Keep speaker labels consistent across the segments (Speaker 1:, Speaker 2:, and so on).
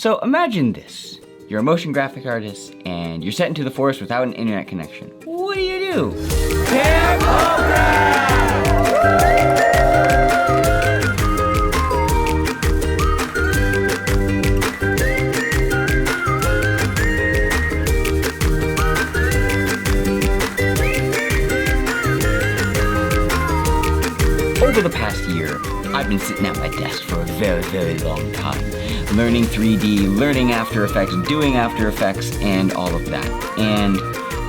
Speaker 1: So imagine this. You're a motion graphic artist and you're set into the forest without an internet connection. What do you do? Camp MOGRAPH! Over the past year, I've been sitting at my desk for a very, very long time, learning 3D, learning After Effects, doing After Effects, and all of that. And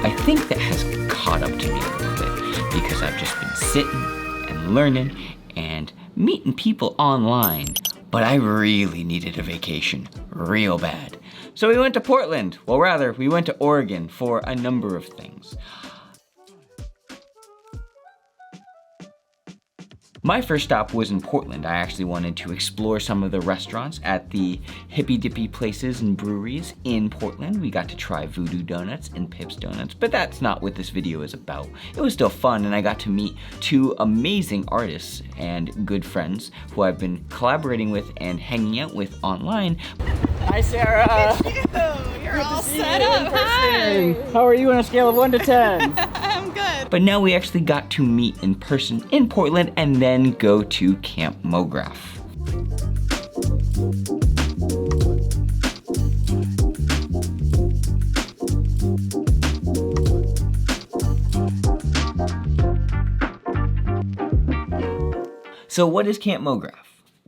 Speaker 1: I think that has caught up to me a little bit, because I've just been sitting and learning and meeting people online, but I really needed a vacation, real bad. So we went to Portland, well rather, we went to Oregon for a number of things. My first stop was in Portland. I actually wanted to explore some of the restaurants at the hippy dippy places and breweries in Portland. We got to try Voodoo Donuts and Pip's Donuts, but that's not what this video is about. It was still fun, and I got to meet two amazing artists and good friends who I've been collaborating with and hanging out with online. Hi, Sarah.
Speaker 2: Look at you. You're all set up. Hi.
Speaker 1: How are you on a scale of 1 to 10?
Speaker 2: I'm good.
Speaker 1: But now we actually got to meet in person in Portland and then go to Camp MOGRAPH. So what is Camp MOGRAPH?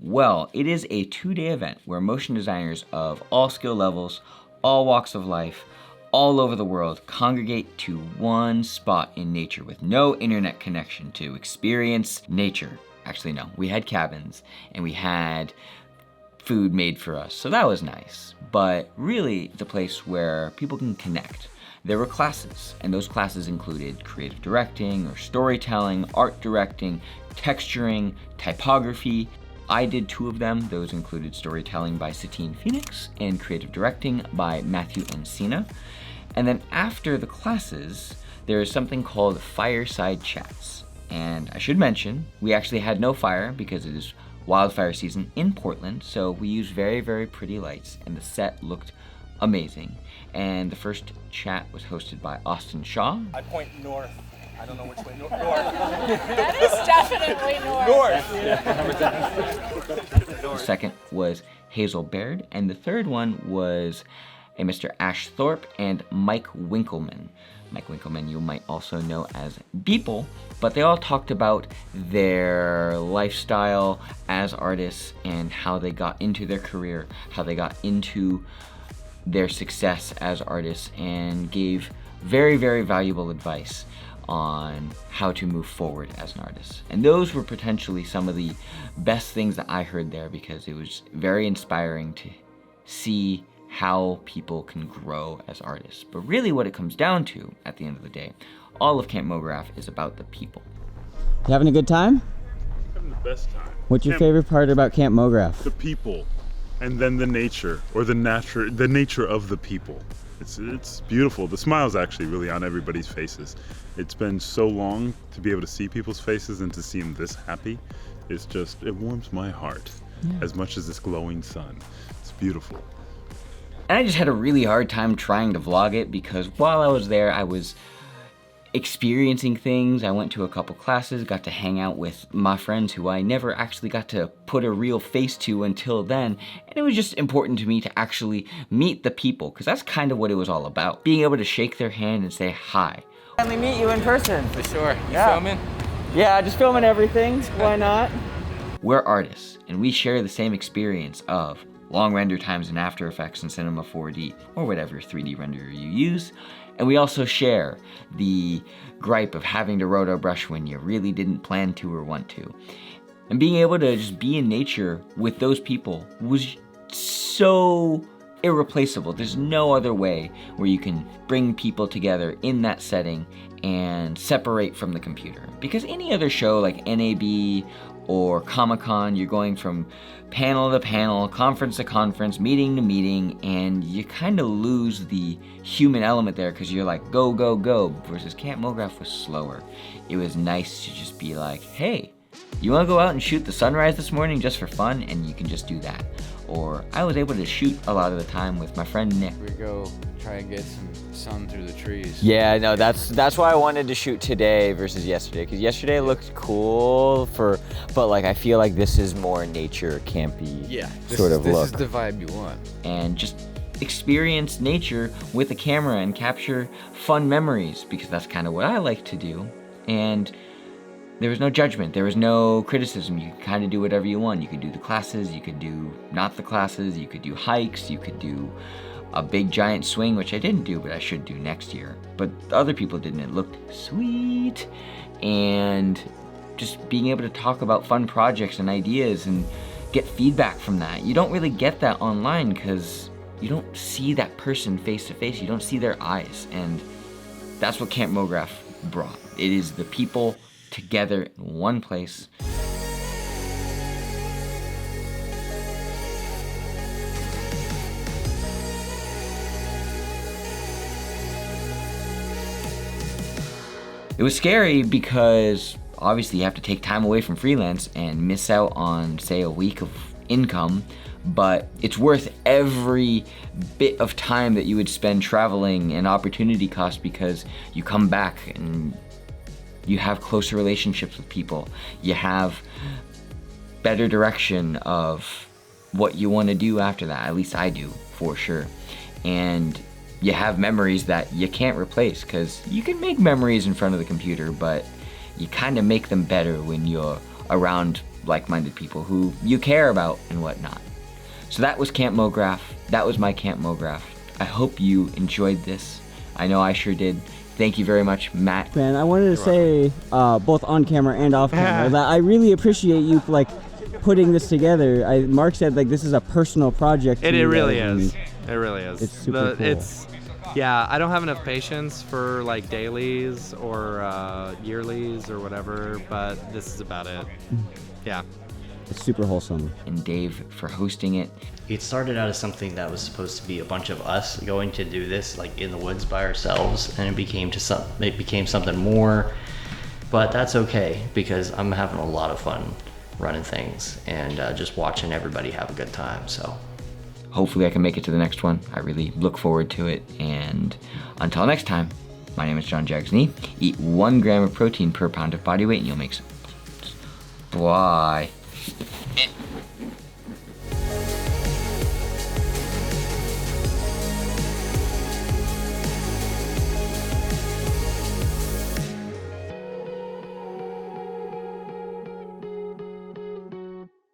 Speaker 1: Well, it is a 2-day event where motion designers of all skill levels, all walks of life, all over the world congregate to one spot in nature with no internet connection to experience nature. Actually, no, we had cabins and we had food made for us, so that was nice. But really, it's a place where people can connect. There were classes, and those classes included creative directing or storytelling, art directing, texturing, typography. I did 2 of them. Those included storytelling by Satine Phoenix and creative directing by Matthew Encina. And then after the classes, there is something called fireside chats. And I should mention, we actually had no fire because it is wildfire season in Portland, so we used very, very pretty lights and the set looked amazing. And the first chat was hosted by Austin Shaw.
Speaker 3: I point north. I don't know which way. North.
Speaker 2: That is definitely north.
Speaker 1: The second was Hazel Baird, and the third one was a Mr. Ash Thorpe and Mike Winkleman. Mike Winkleman you might also know as Beeple, but they all talked about their lifestyle as artists and how they got into their career, how they got into their success as artists, and gave very, very valuable advice on how to move forward as an artist. And those were potentially some of the best things that I heard there, because it was very inspiring to see how people can grow as artists. But really what it comes down to, at the end of the day, all of Camp MOGRAPH is about the people. You having a good time?
Speaker 4: Having the best time.
Speaker 1: What's your favorite part about Camp MOGRAPH?
Speaker 4: The people, and then the nature, or the nature of the people. It's beautiful. The smile's actually really on everybody's faces. It's been so long to be able to see people's faces and to see them this happy. It's just, it warms my heart as much as this glowing sun. It's beautiful.
Speaker 1: And I just had a really hard time trying to vlog it because while I was there, I was experiencing things. I went to a couple classes, got to hang out with my friends who I never actually got to put a real face to until then. And it was just important to me to actually meet the people, because that's kind of what it was all about. Being able to shake their hand and say hi. Finally meet you in person.
Speaker 3: For sure. You filming?
Speaker 1: Yeah, just filming everything. Why not? We're artists, and we share the same experience of long render times in After Effects and Cinema 4D, or whatever 3D renderer you use. And we also share the gripe of having to roto brush when you really didn't plan to or want to. And being able to just be in nature with those people was so irreplaceable. There's no other way where you can bring people together in that setting and separate from the computer. Because any other show like NAB or Comic-Con, you're going from panel to panel, conference to conference, meeting to meeting, and you kind of lose the human element there because you're like, go, go, go, versus Camp MOGRAPH was slower. It was nice to just be like, hey, you wanna go out and shoot the sunrise this morning just for fun? And you can just do that. or I was able to shoot a lot of the time with my friend Nick.
Speaker 5: We go try and get some sun through the trees.
Speaker 1: Yeah, no, that's why I wanted to shoot today versus yesterday, because yesterday looked cool but like I feel like this is more nature campy sort of look.
Speaker 5: This is the vibe you want.
Speaker 1: And just experience nature with a camera and capture fun memories, because that's kind of what I like to do. And there was no judgment, there was no criticism. You could kind of do whatever you want. You could do the classes, you could do not the classes, you could do hikes, you could do a big giant swing, which I didn't do, but I should do next year. But other people didn't. It looked sweet. And just being able to talk about fun projects and ideas and get feedback from that. You don't really get that online because you don't see that person face to face. You don't see their eyes. And that's what Camp MoGraph brought. It is the people together in one place. It was scary because obviously you have to take time away from freelance and miss out on, say, a week of income, but it's worth every bit of time that you would spend traveling and opportunity cost, because you come back and you have closer relationships with people. You have better direction of what you want to do after that. At least I do, for sure. And you have memories that you can't replace, because you can make memories in front of the computer, but you kind of make them better when you're around like-minded people who you care about and whatnot. So that was Camp MoGraph. That was my Camp MoGraph. I hope you enjoyed this. I know I sure did. Thank you very much, Matt.
Speaker 6: Man, I wanted to say, both on camera and off camera, that I really appreciate you like putting this together. Mark said like this is a personal project.
Speaker 7: It really is. It really is.
Speaker 6: It's super cool.
Speaker 7: Yeah, I don't have enough patience for like dailies or yearlies or whatever, but this is about it. Yeah.
Speaker 6: It's super wholesome.
Speaker 1: And Dave for hosting it.
Speaker 8: It started out as something that was supposed to be a bunch of us going to do this like in the woods by ourselves, and it became something more. But that's okay, because I'm having a lot of fun running things and just watching everybody have a good time. So
Speaker 1: hopefully I can make it to the next one. I really look forward to it. And until next time, my name is John Jags. Eat 1 gram of protein per pound of body weight and you'll make some. Bye.